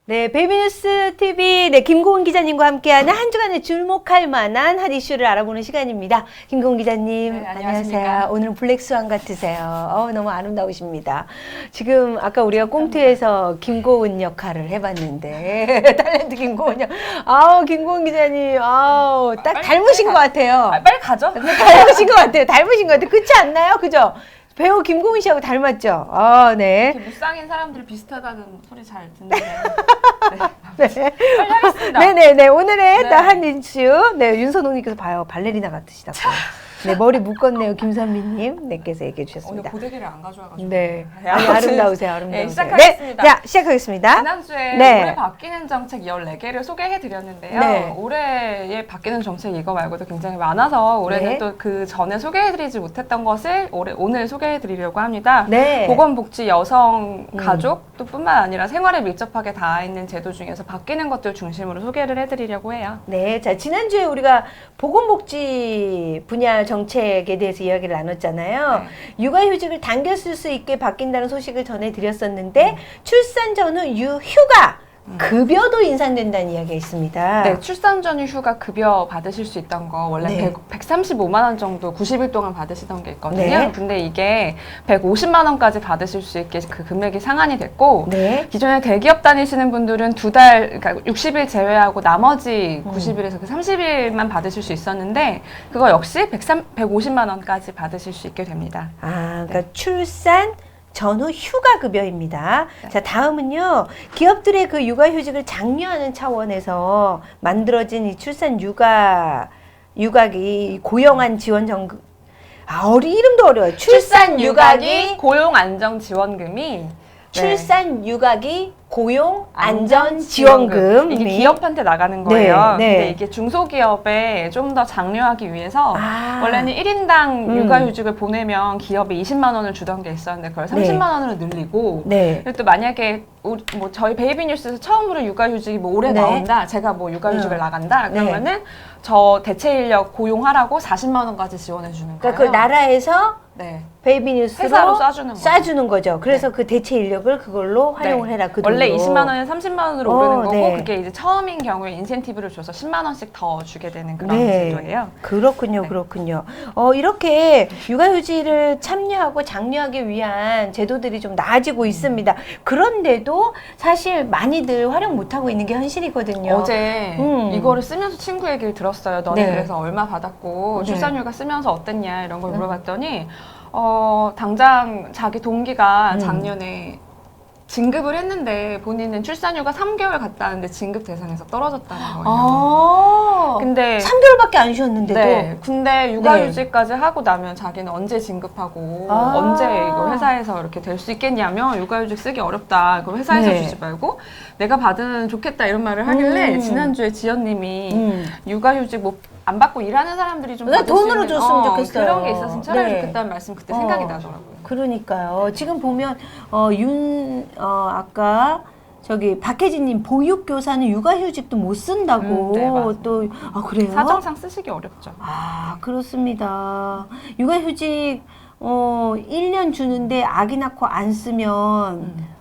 네, 베이비뉴스 TV, 네, 김고은 기자님과 함께하는 한 주간에 주목할 만한 핫 이슈를 알아보는 시간입니다. 김고은 기자님, 네, 안녕하세요. 오늘은 블랙스완 같으세요. 너무 아름다우십니다. 지금 아까 우리가 꽁트에서 김고은 역할을 해봤는데, 탤런트 김고은 김고은 기자님, 딱 닮으신 것 같아요. 빨리 가죠. 닮으신 것 같아요. 닮으신 것 같아요. 그렇지 않나요? 그죠? 배우 김고은 씨하고 닮았죠? 네. 이렇게 무쌍인 사람들 비슷하다는 소리 잘 듣는데. 네. 빨리 하겠습니다. 네네네. 오늘의 네. 한 이슈. 네, 윤선홍님께서 봐요. 발레리나 같으시다고. 네, 머리 묶었네요. 김선미님. 네께서 얘기해 오늘 주셨습니다. 고데기를 안 가져와가지고. 네. 아무튼, 아름다우세요. 아름다우세요. 네, 시작하겠습니다. 네, 자, 시작하겠습니다. 지난주에 네. 올해 바뀌는 정책 14개를 소개해드렸는데요. 네. 올해에 바뀌는 정책 이거 말고도 굉장히 많아서 올해는 네. 또 그 전에 소개해드리지 못했던 것을 오늘 소개해드리려고 합니다. 네. 보건복지, 여성, 가족 또 뿐만 아니라 생활에 밀접하게 닿아 있는 제도 중에서 바뀌는 것들 중심으로 소개를 해드리려고 해요. 네, 자, 지난주에 우리가 보건복지 분야 정책에 대해서 이야기를 나눴잖아요. 네. 육아휴직을 당겨 쓸 수 있게 바뀐다는 소식을 전해드렸었는데, 출산 전후 휴가, 급여도 인상된다는 이야기가 있습니다. 네, 출산 전후 휴가 급여 받으실 수 있던 거 원래 네. 135만 원 정도 90일 동안 받으시던 게 있거든요. 네. 근데 이게 150만 원까지 받으실 수 있게 그 금액이 상한이 됐고 네. 기존에 대기업 다니시는 분들은 그러니까 60일 제외하고 나머지 90일에서 그 30일만 받으실 수 있었는데 그거 역시 150만 원까지 받으실 수 있게 됩니다. 그러니까 출산 전후 휴가급여입니다. 네. 자, 다음은요. 기업들의 그 육아휴직을 장려하는 차원에서 만들어진 이 출산 육아기 고용안 지원 정금. 이름도 어려워요. 출산 육아기 고용 안정 지원금이 출산 육아기 고용 안전 지원금. 이게 기업한테 나가는 거예요. 네, 네. 근데 이게 중소기업에 좀 더 장려하기 위해서 원래는 1인당 육아휴직을 보내면 기업이 20만 원을 주던 게 있었는데 그걸 30만 원으로 늘리고 네. 그리고 또 만약에 저희 베이비뉴스에서 처음으로 육아휴직이 올해 네. 나온다. 제가 육아휴직을 나간다. 그러면은 저 대체 인력 고용하라고 40만 원까지 지원해 주는 거예요. 그러니까 그 나라에서 네. 베이비뉴스로 회사로 쏴주는 거죠. 그래서 그 대체 인력을 그걸로 활용을 해라. 그 원래 돈으로. 20만 원에 30만 원으로 오르는 거고 네. 그게 이제 처음인 경우에 인센티브를 줘서 10만 원씩 더 주게 되는 그런 네. 제도예요. 그렇군요. 네. 그렇군요. 이렇게 육아휴직을 참여하고 장려하기 위한 제도들이 좀 나아지고 있습니다. 그런데도 사실 많이들 활용 못하고 있는 게 현실이거든요. 어제 이거를 쓰면서 친구 얘기를 들었어요. 너네 네. 그래서 얼마 받았고 네. 출산휴가 쓰면서 어땠냐 이런 걸 물어봤더니 당장 자기 동기가 작년에 진급을 했는데 본인은 출산휴가 3개월 갔다 왔는데 진급 대상에서 떨어졌다는 거예요. 근데 3개월밖에 안 쉬었는데도 네, 근데 육아휴직까지 하고 나면 자기는 언제 진급하고 언제 이거 회사에서 이렇게 될 수 있겠냐면 육아휴직 쓰기 어렵다. 그럼 회사에서 네. 주지 말고 내가 받으면 좋겠다 이런 말을 하길래 지난주에 지연님이 육아휴직 안 받고 일하는 사람들이 좀 받을 돈으로 수 있는, 줬으면 좋겠어요. 그런 게 있었으면 차라리 네. 좋겠다는 말씀 그때 생각이 나더라고요. 그러니까요. 지금 보면 아까 저기 박혜진님 보육교사는 육아휴직도 못 쓴다고 네, 맞아요. 또 그래요? 사정상 쓰시기 어렵죠. 그렇습니다. 육아휴직 1년 주는데 아기 낳고 안 쓰면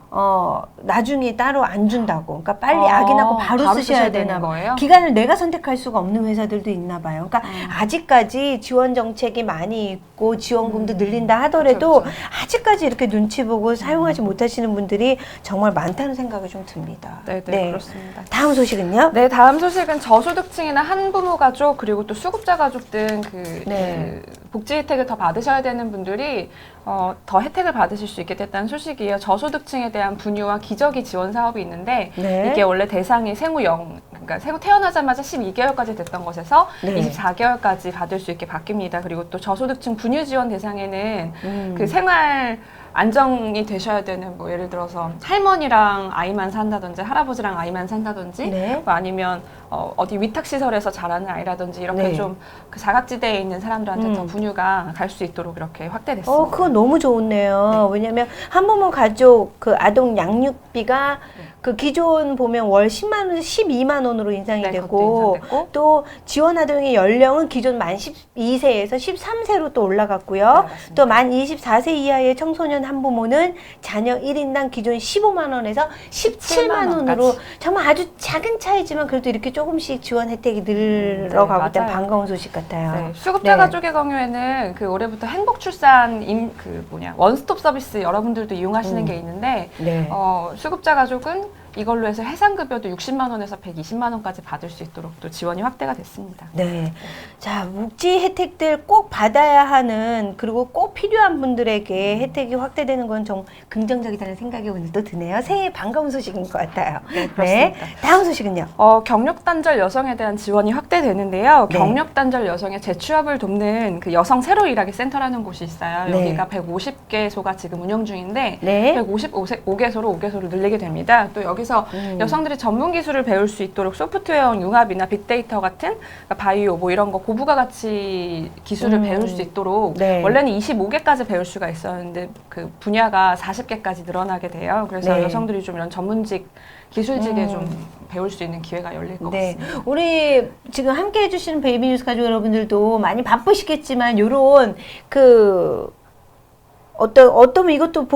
나중에 따로 안 준다고. 그러니까 빨리 아기 낳고 바로 쓰셔야 되나 거예요? 기간을 내가 선택할 수가 없는 회사들도 있나 봐요. 그러니까 아직까지 지원 정책이 많이 있고 지원금도 늘린다 하더라도 그렇죠. 아직까지 이렇게 눈치 보고 사용하지 못하시는 분들이 정말 많다는 생각이 좀 듭니다. 네, 그렇습니다. 다음 소식은요? 네, 다음 소식은 저소득층이나 한부모 가족 그리고 또 수급자 가족 등 그 복지 혜택을 더 받으셔야 되는 분들이 더 혜택을 받으실 수 있게 됐다는 소식이에요. 저소득층에 대한 분유와 기저귀 지원 사업이 있는데 이게 원래 대상이 그러니까 생후 태어나자마자 12개월까지 됐던 것에서 24개월까지 받을 수 있게 바뀝니다. 그리고 또 저소득층 분유 지원 대상에는 그 생활 안정이 되셔야 되는 예를 들어서 할머니랑 아이만 산다든지 할아버지랑 아이만 산다든지 뭐 아니면 어디 위탁시설에서 자라는 아이라든지 이렇게 좀 그 사각지대에 있는 사람들한테 더 분유가 갈 수 있도록 이렇게 확대됐습니다. 그거 너무 좋네요. 왜냐면 한부모 가족 그 아동 양육비가 그 기존 보면 월 10만 원에서 12만 원으로 인상이 되고 또 지원 아동의 연령은 기존 만 12세에서 13세로 또 올라갔고요. 또 만 24세 이하의 청소년 한부모는 자녀 1인당 기존 15만 원에서 17만 원으로 정말 아주 작은 차이지만 그래도 이렇게 조금씩 지원 혜택이 늘어가고 네, 있다는 맞아요. 반가운 소식 같아요. 네, 수급자 네. 가족의 경우에는 그 올해부터 행복출산 원스톱 서비스 여러분들도 이용하시는 게 있는데 네. 수급자 가족은 이걸로 해서 해상급여도 60만 원에서 120만 원까지 받을 수 있도록 또 지원이 확대가 됐습니다. 네. 자, 묵지 혜택들 꼭 받아야 하는 그리고 꼭 필요한 분들에게 혜택이 확대되는 건 좀 긍정적이다는 생각이 오늘 또 드네요. 새해 반가운 소식인 것 같아요. 네, 그렇습니다. 다음 소식은요. 경력 단절 여성에 대한 지원이 확대되는데요. 네. 경력 단절 여성의 재취업을 돕는 그 여성 새로 일하기 센터라는 곳이 있어요. 네. 여기가 150개소가 지금 운영 중인데 네. 155개소로 5개소로 늘리게 됩니다. 또 여기서 여성들이 전문 기술을 배울 수 있도록 소프트웨어 융합이나 빅데이터 같은 그러니까 바이오 뭐 이런 거 고부가 가치 기술을 배울 수 있도록 네. 원래는 25개까지 배울 수가 있었는데 그 분야가 40개까지 늘어나게 돼요. 그래서 네. 여성들이 좀 이런 전문직 기술직에 좀 배울 수 있는 기회가 열릴 것 네. 같습니다. 우리 지금 함께 해주시는 베이비뉴스 가족 여러분들도 많이 바쁘시겠지만 요런 그 어떤 이것도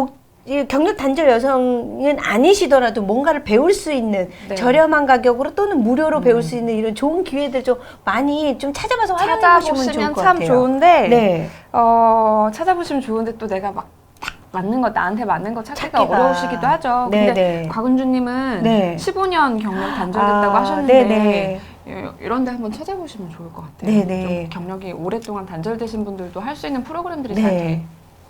이 경력 단절 여성은 아니시더라도 뭔가를 배울 수 있는 네. 저렴한 가격으로 또는 무료로 배울 수 있는 이런 좋은 기회들 좀 많이 좀 찾아봐서 활용해 보시면 좋을 찾아보시면 것 참 같아요. 좋은데 네. 찾아보시면 좋은데 또 내가 막 딱 맞는 거 나한테 맞는 거 찾기가 찾기가. 어려우시기도 하죠. 네, 근데 네. 곽은주님은 네. 15년 경력 단절됐다고 하셨는데 네네. 이런 데 한번 찾아보시면 좋을 것 같아요. 네네. 좀 경력이 오랫동안 단절되신 분들도 할 수 있는 프로그램들이 네. 잘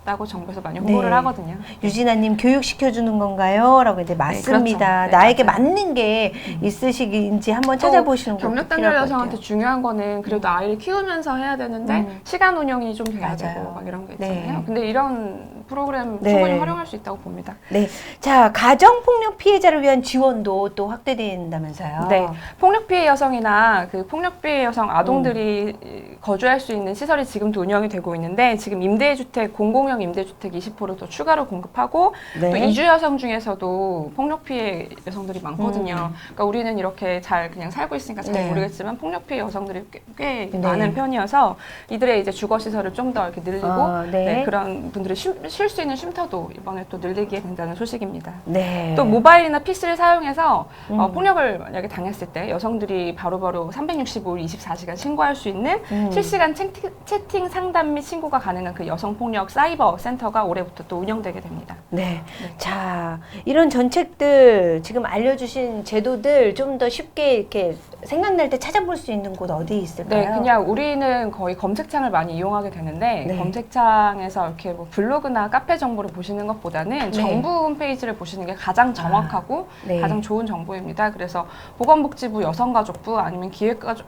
됐다고 정부에서 많이 홍보를 네. 하거든요. 유진아님 교육시켜주는 건가요? 라고 이제 맞습니다. 그렇죠. 네, 나에게 맞아요. 맞는 게 있으시긴지 한번 찾아보시는 것도 경력 단절 필요할 것 여성한테 같아요. 중요한 거는 그래도 아이를 키우면서 해야 되는데 시간 운영이 좀 돼야 맞아요. 되고 막 이런 게 있잖아요. 네. 근데 이런 프로그램 네. 충분히 활용할 수 있다고 봅니다. 네. 자, 가정폭력 피해자를 위한 지원도 또 확대된다면서요? 네, 폭력 피해 여성이나 그 폭력 피해 여성 아동들이 거주할 수 있는 시설이 지금도 운영이 되고 있는데 지금 임대주택 공공형 임대주택 20%더 추가로 공급하고 네. 또 이주 여성 중에서도 폭력 피해 여성들이 많거든요. 그러니까 우리는 이렇게 잘 그냥 살고 있으니까 잘 네. 모르겠지만 폭력 피해 여성들이 꽤 네. 많은 편이어서 이들의 이제 주거 시설을 좀 더 이렇게 늘리고 네. 그런 분들이 쉴 수 있는 쉼터도 이번에 또 늘리게 된다는 소식입니다. 네. 또 모바일이나 PC를 사용해서 폭력을 만약에 당했을 때 여성들이 바로바로 365일 24시간 신고할 수 있는 실시간 채팅 상담 및 신고가 가능한 그 여성폭력 사이버 센터가 올해부터 또 운영되게 됩니다. 네. 자, 이런 정책들 지금 알려주신 제도들 좀 더 쉽게 이렇게 생각날 때 찾아볼 수 있는 곳 어디 있을까요? 네, 그냥 우리는 거의 검색창을 많이 이용하게 되는데 네. 검색창에서 이렇게 뭐 블로그나 카페 정보를 보시는 것보다는 네. 정부 홈페이지를 보시는 게 가장 정확하고 네. 가장 좋은 정보입니다. 그래서 보건복지부 여성가족부 아니면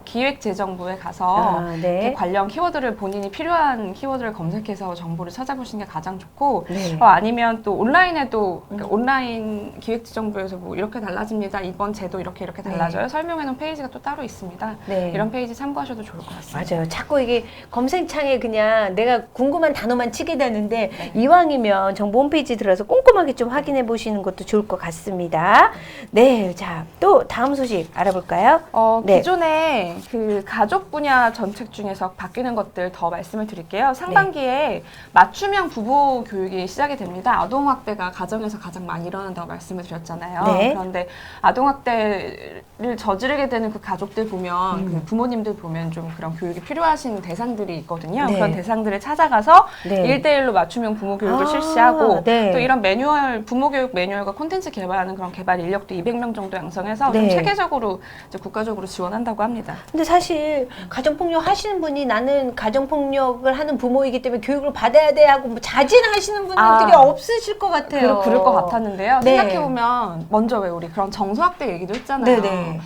기획재정부에 가서 네. 이렇게 관련 키워드를 본인이 필요한 키워드를 검색해서 정보를 찾아보시는 게 가장 좋고 네. 아니면 또 온라인에도 그러니까 온라인 기획재정부에서 뭐 이렇게 달라집니다. 이번 제도 이렇게 달라져요. 설명해놓은 페이지가 또 따로 있습니다. 네. 이런 페이지 참고하셔도 좋을 것 같습니다. 맞아요. 자꾸 이게 검색창에 그냥 내가 궁금한 단어만 치게 되는데 이왕이면 정보 홈페이지 들어서 꼼꼼하게 좀 확인해 보시는 것도 좋을 것 같습니다. 네, 자, 또 다음 소식 알아볼까요? 네. 기존에 그 가족 분야 정책 중에서 바뀌는 것들 더 말씀을 드릴게요. 상반기에 맞춤형 부부 교육이 시작이 됩니다. 아동학대가 가정에서 가장 많이 일어난다고 말씀을 드렸잖아요. 네. 그런데 아동학대를 저지르게 되는 그 가족들 보면 그 부모님들 보면 좀 그런 교육이 필요하신 대상들이 있거든요. 네. 그런 대상들을 찾아가서 네. 1대1로 맞춤형 부모 교육을 아, 실시하고 네. 또 이런 매뉴얼, 부모 교육 매뉴얼과 콘텐츠 개발하는 그런 개발 인력도 200명 정도 양성해서 네. 좀 체계적으로 이제 국가적으로 지원한다고 합니다. 근데 사실 가정폭력 하시는 분이 나는 가정폭력을 하는 부모이기 때문에 교육을 받아야 돼 하고 뭐 자진하시는 분들이 없으실 것 같아요. 그럴 것 같았는데요. 네. 생각해보면 먼저 왜 우리 그런 정서학대 얘기도 했잖아요. 네네.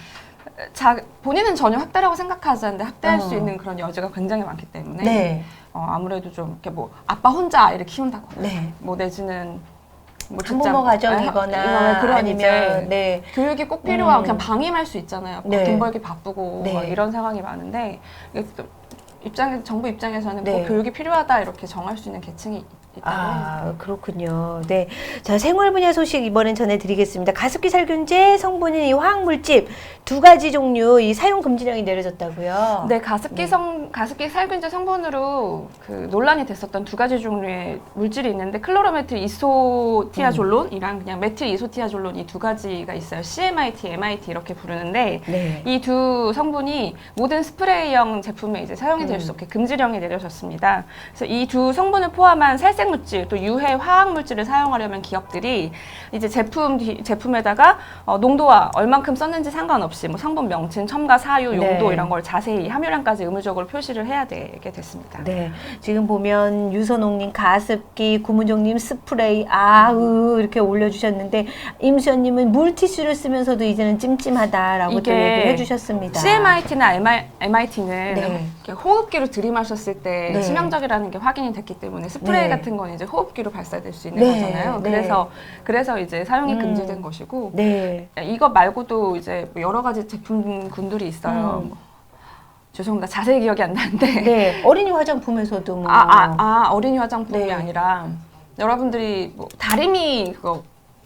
본인은 전혀 학대라고 생각하지 않는데 학대할 수 있는 그런 여지가 굉장히 많기 때문에 네. 아무래도 좀 이렇게 뭐 아빠 혼자 아이를 키운다거나 네. 뭐 내지는 뭐 한부모 가정이거나 그런 아니면 이제 네. 교육이 꼭 필요하고 그냥 방임할 수 있잖아요. 네. 돈 벌기 바쁘고 네. 막 이런 상황이 많은데 이게 또 정부 입장에서는 네. 꼭 교육이 필요하다 이렇게 정할 수 있는 계층이 있다고 아, 그렇군요. 네. 자, 생활 분야 소식 이번엔 전해드리겠습니다. 가습기 살균제, 성분인 이 화학물질, 두 가지 종류 이 사용 금지령이 내려졌다고요? 네, 가습기 살균제 성분으로 그 논란이 됐었던 두 가지 종류의 물질이 있는데 클로로메틸 이소티아졸론이랑 그냥 메틸 이소티아졸론 이 두 가지가 있어요. CMIT, MIT 이렇게 부르는데 네. 이 두 성분이 모든 스프레이형 제품에 이제 사용이 될 수 없게 금지령이 내려졌습니다. 그래서 이 두 성분을 포함한 살색 물질 또 유해 화학 물질을 사용하려면 기업들이 이제 제품에다가 농도와 얼만큼 썼는지 상관없이 뭐 성분 명칭, 첨가, 사유, 용도 네. 이런 걸 자세히 함유량까지 의무적으로 표시를 해야 되게 됐습니다. 네, 지금 보면 유선옥님 가습기, 구문정님 스프레이, 이렇게 올려주셨는데 임수연님은 물티슈를 쓰면서도 이제는 찜찜하다라고 또 얘기를 해주셨습니다. CMIT나 MIT는 네. 호흡기로 들이마셨을 때 네. 치명적이라는 게 확인이 됐기 때문에 스프레이 네. 같은 건 이제 호흡기로 발사될 수 있는 네. 거잖아요. 네. 그래서 이제 사용이 금지된 것이고 네. 이거 말고도 이제 여러 가지 제품군들이 있어요. 뭐, 죄송합니다. 자세히 기억이 안 나는데. 네, 어린이 화장품에서도 뭐. 어린이 화장품이 네. 아니라 여러분들이 뭐 다리미 그거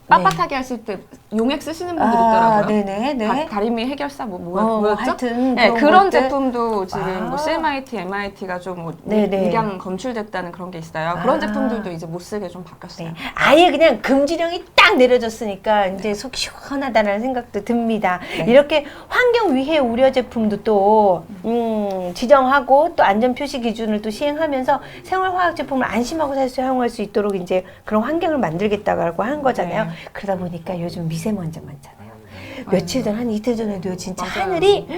빳빳하게 하실 때 용액 쓰시는 분들 있더라고요. 네네, 네. 다리미 해결사 뭐였죠? 하여튼 네, 것들. 그런 제품도 지금 뭐 CMIT, MIT가 좀 네네. 위량 검출됐다는 그런 게 있어요. 그런 제품들도 이제 못 쓰게 좀 바뀌었어요. 네. 아예 그냥 금지령이 딱 내려졌으니까 이제 속 시원하다는 생각도 듭니다. 네. 이렇게 환경 위해 우려 제품도 또 지정하고 또 안전 표시 기준을 또 시행하면서 생활화학 제품을 안심하고 사용할 수 있도록 이제 그런 환경을 만들겠다고 하는 거잖아요. 네. 그러다 보니까 요즘 미세먼지 많잖아요. 며칠 전, 한 이틀 전에도 진짜 맞아요. 하늘이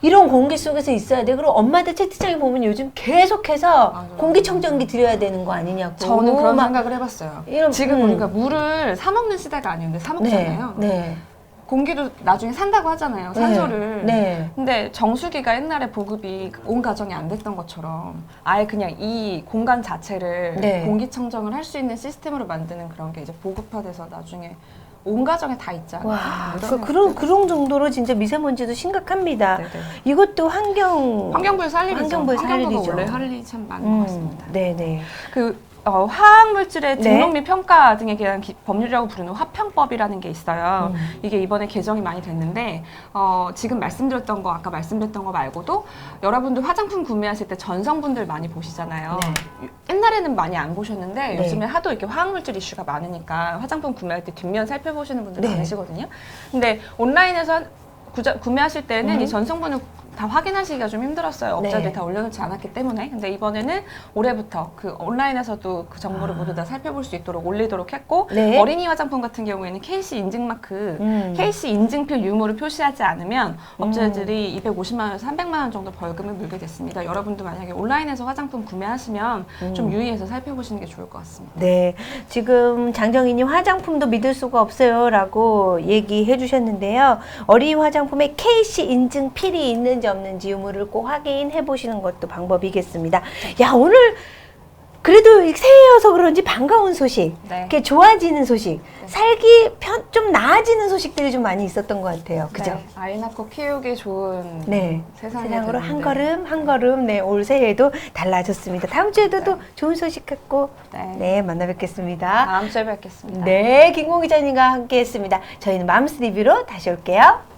이런 공기 속에서 있어야 돼. 그리고 엄마들 채팅창에 보면 요즘 계속해서 맞아요. 공기청정기 드려야 되는 거 아니냐고. 저는 그런 막 생각을 해봤어요. 이런- 지금 우리가 물을 사 먹는 시대가 아니었는데 사 먹잖아요. 네. 공기도 나중에 산다고 하잖아요. 산소를. 네. 근데 정수기가 옛날에 보급이 온 가정이 안 됐던 것처럼 아예 그냥 이 공간 자체를 네. 공기청정을 할 수 있는 시스템으로 만드는 그런 게 이제 보급화돼서 나중에 온 가정에 다 있지 않을까. 와, 이런 그런 정도로 진짜 미세먼지도 심각합니다. 네네. 이것도 환경부에서 할 일이죠. 환경부가 원래 할 일이 참 많은 것 같습니다. 네네. 화학 물질의 네. 등록 및 평가 등에 대한 법률이라고 부르는 화평법이라는 게 있어요. 음. 이게 이번에 개정이 많이 됐는데 지금 아까 말씀드렸던 거 말고도 여러분들 화장품 구매하실 때 전성분들 많이 보시잖아요. 네. 옛날에는 많이 안 보셨는데 네. 요즘에 하도 이렇게 화학 물질 이슈가 많으니까 화장품 구매할 때 뒷면 살펴보시는 분들 네. 많으시거든요. 근데 온라인에서 구매하실 때는 이 전성분을 다 확인하시기가 좀 힘들었어요. 업자들이 네. 다 올려놓지 않았기 때문에. 근데 이번에는 올해부터 그 온라인에서도 그 정보를 모두 다 살펴볼 수 있도록 올리도록 했고 네. 어린이 화장품 같은 경우에는 KC 인증 마크, KC 인증필 유무를 표시하지 않으면 업체들이 250만 원에서 300만 원 정도 벌금을 물게 됐습니다. 여러분도 만약에 온라인에서 화장품 구매하시면 좀 유의해서 살펴보시는 게 좋을 것 같습니다. 네, 지금 장정희님 화장품도 믿을 수가 없어요라고 얘기해 주셨는데요. 어린이 화장품에 KC 인증 필이 있는지 없는지 유무를 꼭 확인해 보시는 것도 방법이겠습니다. 야, 오늘 그래도 새해여서 그런지 반가운 소식, 네. 이렇게 좋아지는 소식, 살기 좀 나아지는 소식들이 좀 많이 있었던 것 같아요. 그죠? 네, 아이 낳고 키우기 좋은 네, 세상으로 한 걸음 한 걸음 올 새해에도 달라졌습니다. 다음 주에도 또 좋은 소식 갖고 만나 뵙겠습니다. 다음 주에 뵙겠습니다. 네, 김공 기자님과 함께했습니다. 저희는 맘스 리뷰로 다시 올게요.